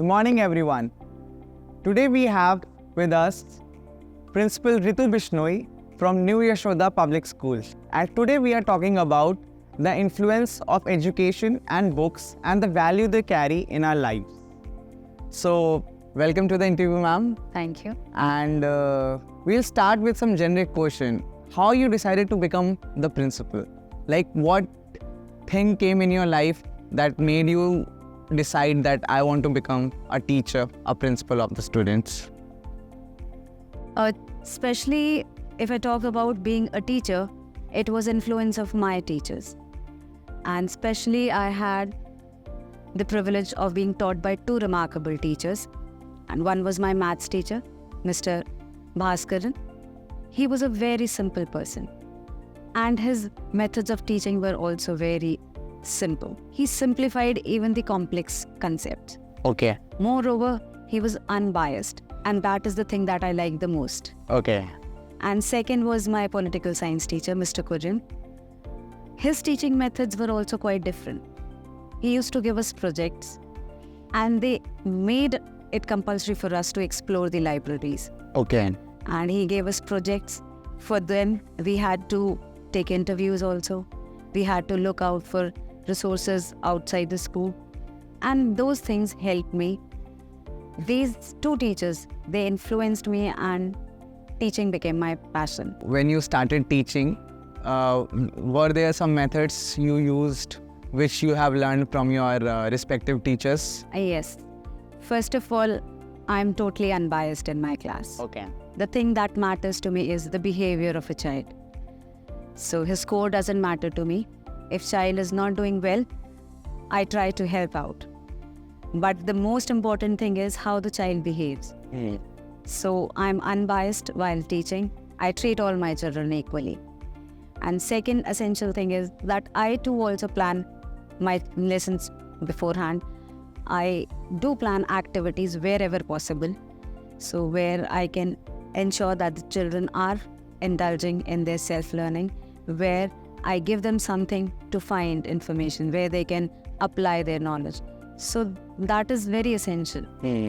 Good morning, everyone. Today we have with us Principal Ritu Bishnoi from New Yashoda Public Schools. And today we are talking about the influence of education and books and the value they carry in our lives. So, welcome to the interview, ma'am. Thank you. And we'll start with some generic question. How you decided to become the principal? Like, what thing came in your life that made you decide that I want to become a teacher, a principal of the students? Especially if I talk about being a teacher, it was influence of my teachers. And especially I had the privilege of being taught by two remarkable teachers. And one was my maths teacher, Mr. Bhaskaran. He was a very simple person. And his methods of teaching were also very simple. He simplified even the complex concepts. Okay. Moreover, he was unbiased. And that is the thing that I like the most. Okay. And second was my political science teacher, Mr. Kurin. His teaching methods were also quite different. He used to give us projects and they made it compulsory for us to explore the libraries. Okay. And he gave us projects. For them, we had to take interviews also. We had to look out for resources outside the school. And those things helped me. These two teachers, they influenced me and teaching became my passion. When you started teaching, were there some methods you used which you have learned from your respective teachers? Yes. First of all, I'm totally unbiased in my class. Okay. The thing that matters to me is the behavior of a child. So his score doesn't matter to me. If child is not doing well, I try to help out. But the most important thing is how the child behaves. So I'm unbiased while teaching. I treat all my children equally. And second essential thing is that I too also plan my lessons beforehand. I do plan activities wherever possible. So where I can ensure that the children are indulging in their self-learning, where I give them something to find information, where they can apply their knowledge. So that is very essential.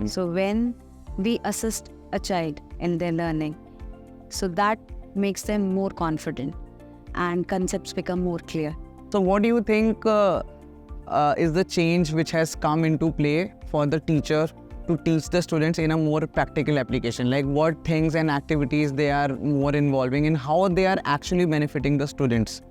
So when we assist a child in their learning, so that makes them more confident and concepts become more clear. So what do you think is the change which has come into play for the teacher to teach the students in a more practical application? Like what things and activities they are more involving and how they are actually benefiting the students?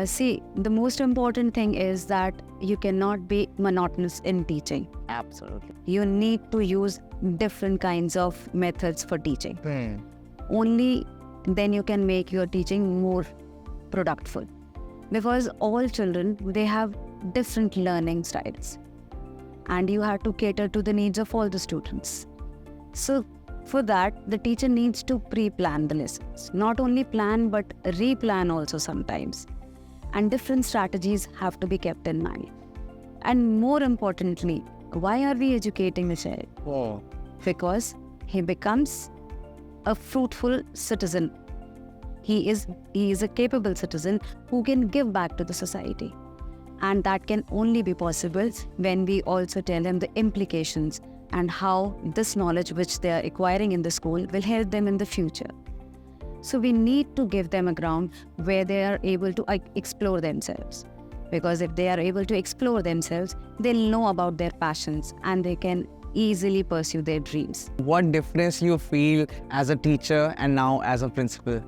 See, the most important thing is that you cannot be monotonous in teaching. Absolutely. You need to use different kinds of methods for teaching. Only then you can make your teaching more productive. Because all children, they have different learning styles. And you have to cater to the needs of all the students. So for that, the teacher needs to pre-plan the lessons. Not only plan, but re-plan also sometimes. And different strategies have to be kept in mind. And more importantly, why are we educating the child? Because he becomes a fruitful citizen. He is a capable citizen who can give back to the society. And that can only be possible when we also tell them the implications and how this knowledge which they are acquiring in the school will help them in the future. So we need to give them a ground where they are able to explore themselves. Because if they are able to explore themselves, they'll know about their passions and they can easily pursue their dreams. What difference you feel as a teacher and now as a principal?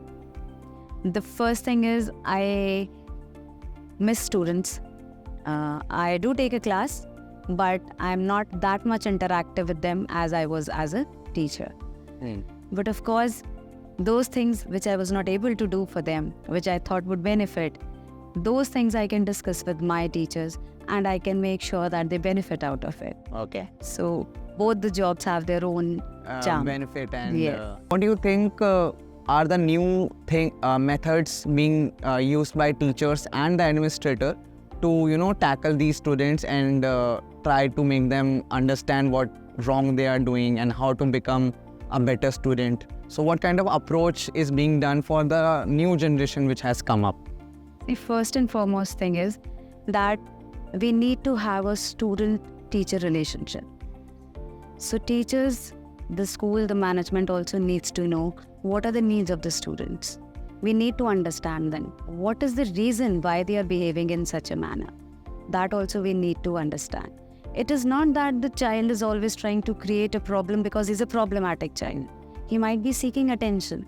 The first thing is I miss students. I do take a class, but I'm not that much interactive with them as I was as a teacher. But of course, those things which I was not able to do for them, which I thought would benefit, those things I can discuss with my teachers and I can make sure that they benefit out of it. Okay. So both the jobs have their own charm. Benefit and Yes. what do you think are the new methods being used by teachers and the administrator to tackle these students and try to make them understand what wrong they are doing and how to become a better student? So what kind of approach is being done for the new generation which has come up? The first and foremost thing is that we need to have a student-teacher relationship. So teachers, the school, the management also needs to know what are the needs of the students. We need to understand them. What is the reason why they are behaving in such a manner? That also we need to understand. It is not that the child is always trying to create a problem because he's a problematic child. He might be seeking attention.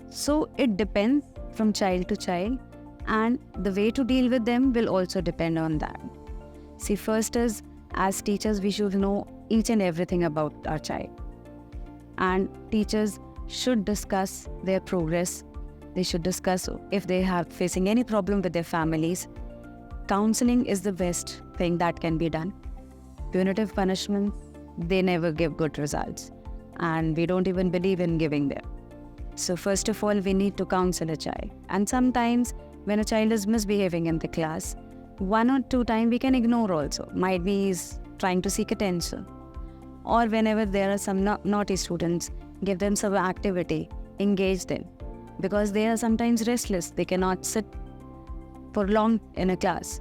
So it depends from child to child, and the way to deal with them will also depend on that. See, first is, as teachers, we should know each and everything about our child. And teachers should discuss their progress. They should discuss if they are facing any problem with their families. Counseling is the best thing that can be done. Punitive punishments, they never give good results. And we don't even believe in giving them. So first of all, we need to counsel a child. And sometimes when a child is misbehaving in the class, 1 or 2 times we can ignore also. Might be he's trying to seek attention. Or whenever there are some naughty students, give them some activity, engage them. Because they are sometimes restless. They cannot sit for long in a class.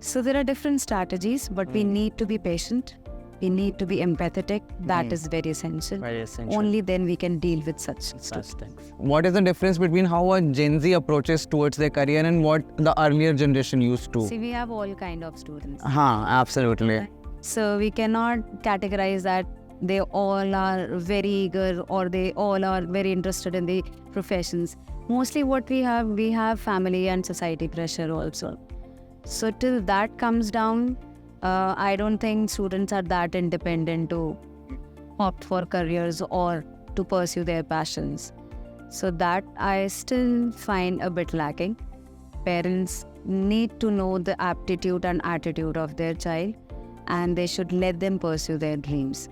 So there are different strategies, but we need to be patient. We need to be empathetic. That is very essential. Very essential. Only then we can deal with such Things. What is the difference between how a Gen Z approaches towards their career and what the earlier generation used to? See, we have all kind of students. Absolutely. So we cannot categorize that they all are very eager or they all are very interested in the professions. Mostly what we have family and society pressure also. So till that comes down, I don't think students are that independent to opt for careers or to pursue their passions. So that I still find a bit lacking. Parents need to know the aptitude and attitude of their child, and they should let them pursue their dreams.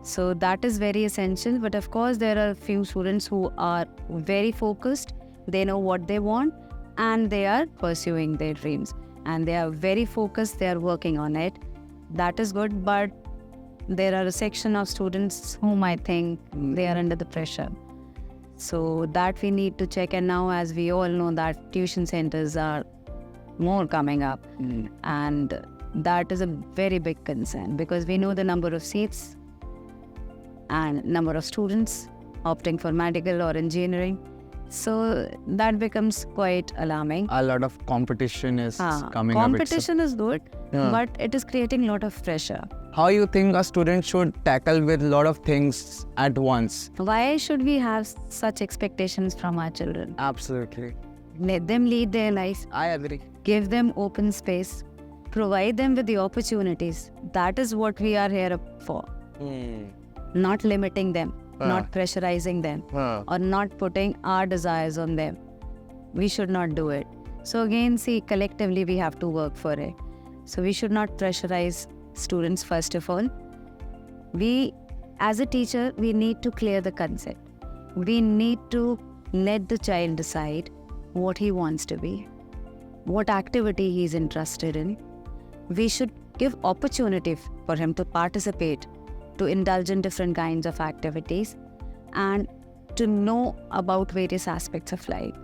So that is very essential. But of course, there are few students who are very focused. They know what they want and they are pursuing their dreams. And they are very focused, they are working on it. That is good, but there are a section of students whom I think they are under the pressure. So that we need to check. And now, as we all know, that tuition centers are more coming up. And that is a very big concern because we know the number of seats and number of students opting for medical or engineering. So that becomes quite alarming. A lot of competition is coming up. Competition is good, but it is creating a lot of pressure. How you think a student should tackle with a lot of things at once? Why should we have such expectations from our children? Absolutely. Let them lead their life. I agree. Give them open space. Provide them with the opportunities. That is what we are here for. Not limiting them, not pressurizing them, or not putting our desires on them. We should not do it. So again, see, collectively we have to work for it. So we should not pressurize students first of all. We, as a teacher, we need to clear the concept. We need to let the child decide what he wants to be, what activity he is interested in. We should give opportunity for him to participate, to indulge in different kinds of activities, and to know about various aspects of life.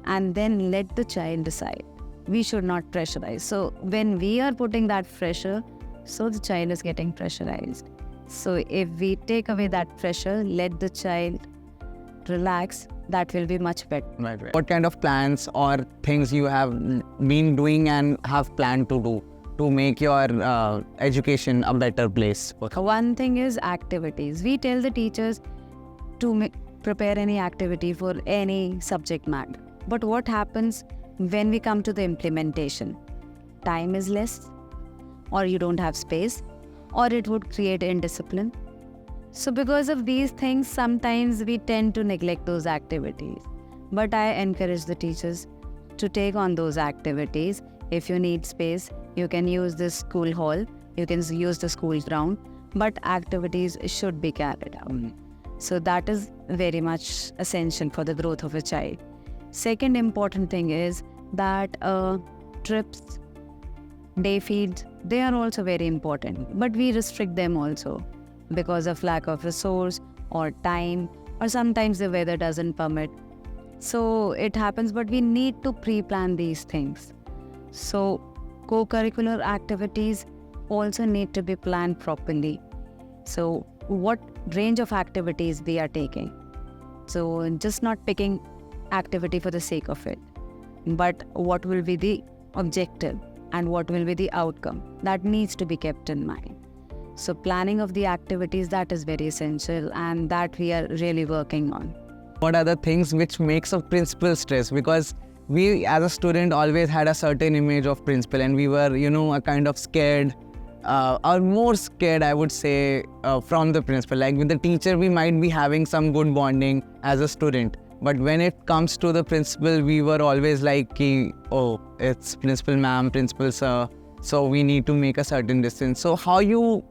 And then let the child decide. We should not pressurize. So when we are putting that pressure, so the child is getting pressurized. So if we take away that pressure, let the child relax, that will be much better. Right. What kind of plans or things you have been doing and have planned to do to make your education a better place? One thing is activities. We tell the teachers to prepare any activity for any subject matter. But what happens when we come to the implementation? Time is less, or you don't have space, or it would create indiscipline. So because of these things, sometimes we tend to neglect those activities. But I encourage the teachers to take on those activities. If you need space, you can use the school hall, you can use the school ground, but activities should be carried out. So that is very much essential for the growth of a child. Second important thing is that trips, day feeds, they are also very important, but we restrict them also because of lack of resource or time, or sometimes the weather doesn't permit. So it happens, but we need to pre-plan these things. So co-curricular activities also need to be planned properly. So what range of activities we are taking. So just not picking activity for the sake of it, but what will be the objective and what will be the outcome, that needs to be kept in mind. So planning of the activities, that is very essential, and that we are really working on. What are the things which makes a principal stress? Because we as a student always had a certain image of principal, and we were, a kind of scared, or more scared, I would say, from the principal. Like with the teacher, we might be having some good bonding as a student. But when it comes to the principal, we were always like, oh, it's principal ma'am, principal sir, so we need to make a certain distance. So how you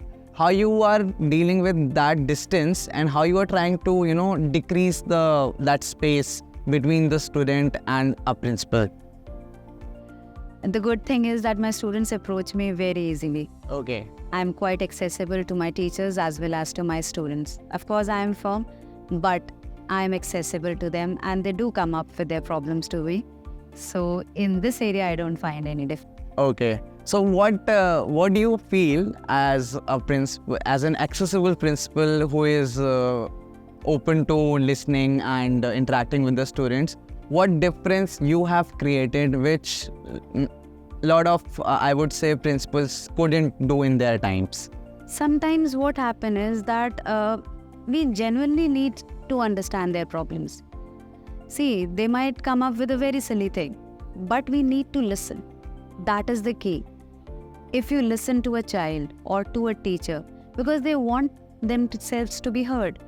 are dealing with that distance, and how you are trying to, decrease that space between the student and a principal? And the good thing is that my students approach me very easily. Okay. I'm quite accessible to my teachers as well as to my students. Of course, I am firm, but I am accessible to them, and they do come up with their problems to me. So in this area, I don't find any difference. Okay. So what do you feel as a principal, as an accessible principal who is open to listening and interacting with the students? What difference you have created, which lot of I would say principals couldn't do in their times? Sometimes what happens is that we genuinely need to understand their problems. See, they might come up with a very silly thing, but we need to listen. That is the key. If you listen to a child or to a teacher, because they want themselves to be heard.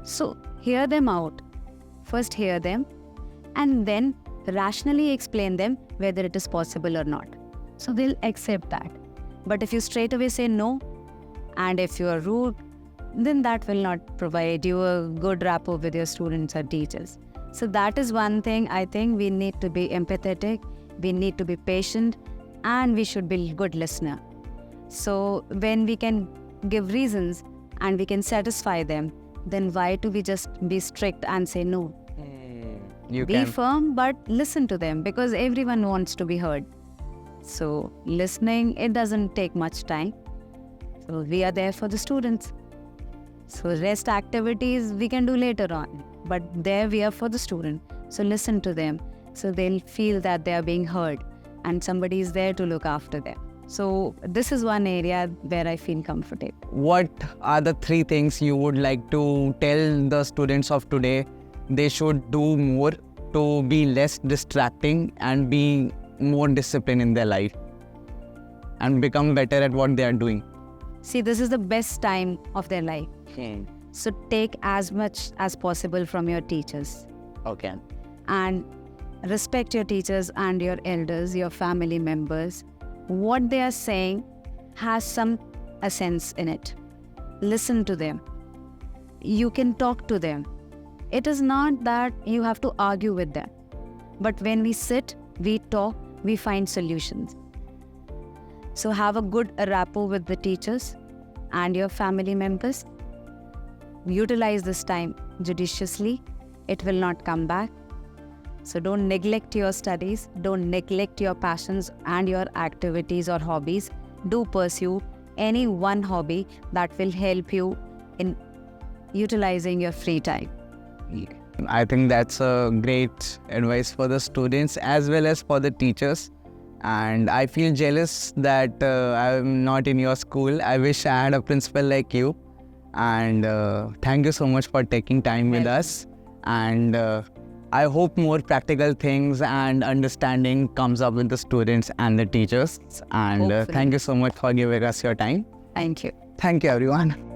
So hear them out. First hear them, and then rationally explain them whether it is possible or not. So they'll accept that. But if you straight away say no, and if you are rude, then that will not provide you a good rapport with your students or teachers. So that is one thing. I think we need to be empathetic, we need to be patient, and we should be a good listener. So when we can give reasons and we can satisfy them, then why do we just be strict and say no? Be firm, but listen to them, because everyone wants to be heard. So listening, it doesn't take much time. So we are there for the students. So rest activities we can do later on, but there we are for the student. So listen to them, so they'll feel that they are being heard and somebody is there to look after them. So this is one area where I feel comfortable. What are the 3 things you would like to tell the students of today they should do more to be less distracting and be more disciplined in their life and become better at what they are doing? See, this is the best time of their life. So take as much as possible from your teachers. Okay. And respect your teachers and your elders, your family members. What they are saying has some essence in it. Listen to them. You can talk to them. It is not that you have to argue with them. But when we sit, we talk, we find solutions. So have a good rapport with the teachers and your family members. Utilize this time judiciously. It will not come back. So don't neglect your studies, don't neglect your passions and your activities or hobbies. Do pursue any one hobby that will help you in utilizing your free time. I think that's a great advice for the students as well as for the teachers. And I feel jealous that I'm not in your school. I wish I had a principal like you. And thank you so much for taking time with us. And I hope more practical things and understanding comes up with the students and the teachers. And thank you so much for giving us your time. Thank you. Thank you, everyone.